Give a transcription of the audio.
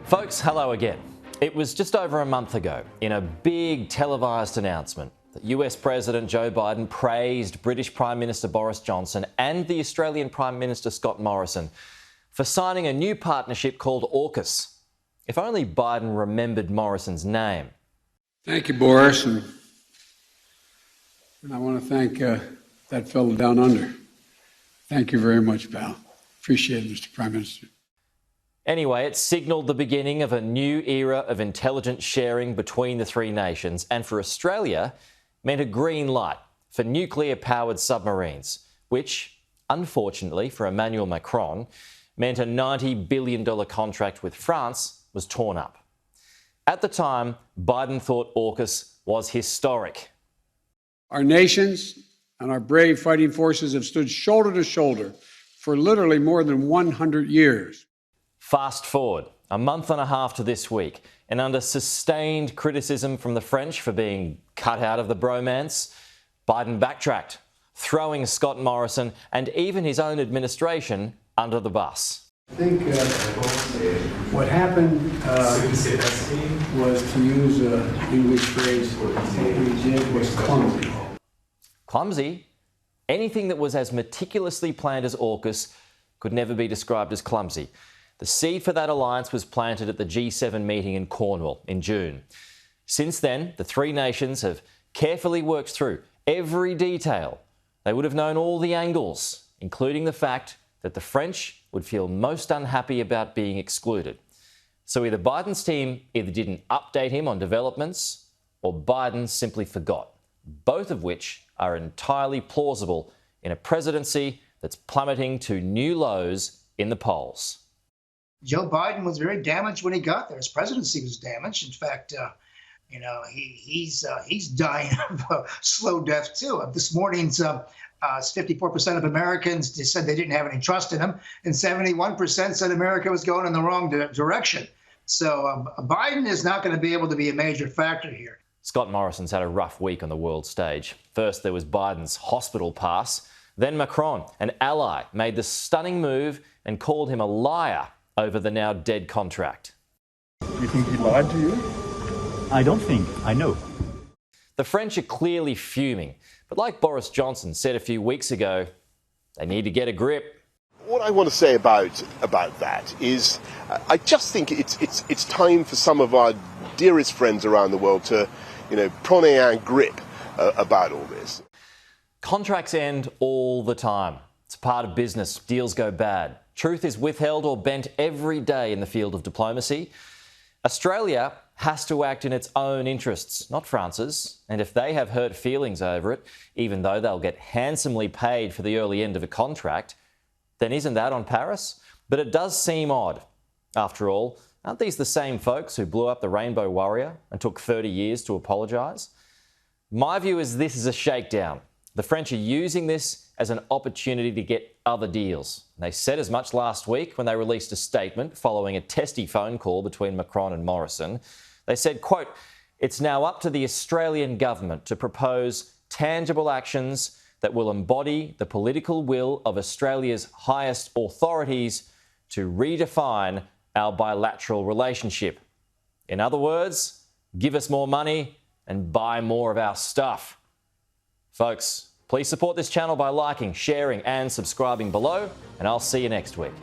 Folks, hello again. It was just over a month ago, in a big televised announcement, that US President Joe Biden praised British Prime Minister Boris Johnson and the Australian Prime Minister Scott Morrison for signing a new partnership called AUKUS. If only Biden remembered Morrison's name. Thank you, Boris, and I want to thank that fellow down under. Thank you very much, pal. Appreciate it, Mr. Prime Minister. Anyway, it signalled the beginning of a new era of intelligence sharing between the three nations, and for Australia meant a green light for nuclear-powered submarines, which, unfortunately for Emmanuel Macron, meant a $90 billion contract with France was torn up. At the time, Biden thought AUKUS was historic. Our nations and our brave fighting forces have stood shoulder to shoulder for literally more than 100 years. Fast forward a month and a half to this week, and under sustained criticism from the French for being cut out of the bromance, Biden backtracked, throwing Scott Morrison and even his own administration under the bus. I think what happened was, to use an English phrase, what we did was clumsy. Clumsy? Anything that was as meticulously planned as AUKUS could never be described as clumsy. The seed for that alliance was planted at the G7 meeting in Cornwall in June. Since then, the three nations have carefully worked through every detail. They would have known all the angles, including the fact that the French would feel most unhappy about being excluded. So either Biden's team didn't update him on developments, or Biden simply forgot, both of which are entirely plausible in a presidency that's plummeting to new lows in the polls. Joe Biden was very damaged when he got there. His presidency was damaged. In fact, he's dying of a slow death too. This morning's 54% of Americans said they didn't have any trust in him, and 71% said America was going in the wrong direction. So Biden is not going to be able to be a major factor here. Scott Morrison's had a rough week on the world stage. First, there was Biden's hospital pass. Then Macron, an ally, made the stunning move and called him a liar over the now dead contract. You think he lied to you? I don't think. I know. The French are clearly fuming, but like Boris Johnson said a few weeks ago, they need to get a grip. What I want to say about that is I just think it's time for some of our dearest friends around the world to, prenez un grip about all this. Contracts end all the time. It's part of business. Deals go bad. Truth is withheld or bent every day in the field of diplomacy. Australia has to act in its own interests, not France's. And if they have hurt feelings over it, even though they'll get handsomely paid for the early end of a contract, then isn't that on Paris? But it does seem odd. After all, aren't these the same folks who blew up the Rainbow Warrior and took 30 years to apologise? My view is this is a shakedown. The French are using this as an opportunity to get other deals. They said as much last week when they released a statement following a testy phone call between Macron and Morrison. They said, quote, "It's now up to the Australian government to propose tangible actions that will embody the political will of Australia's highest authorities to redefine our bilateral relationship. In other words, give us more money and buy more of our stuff." Folks, please support this channel by liking, sharing and subscribing below, and I'll see you next week.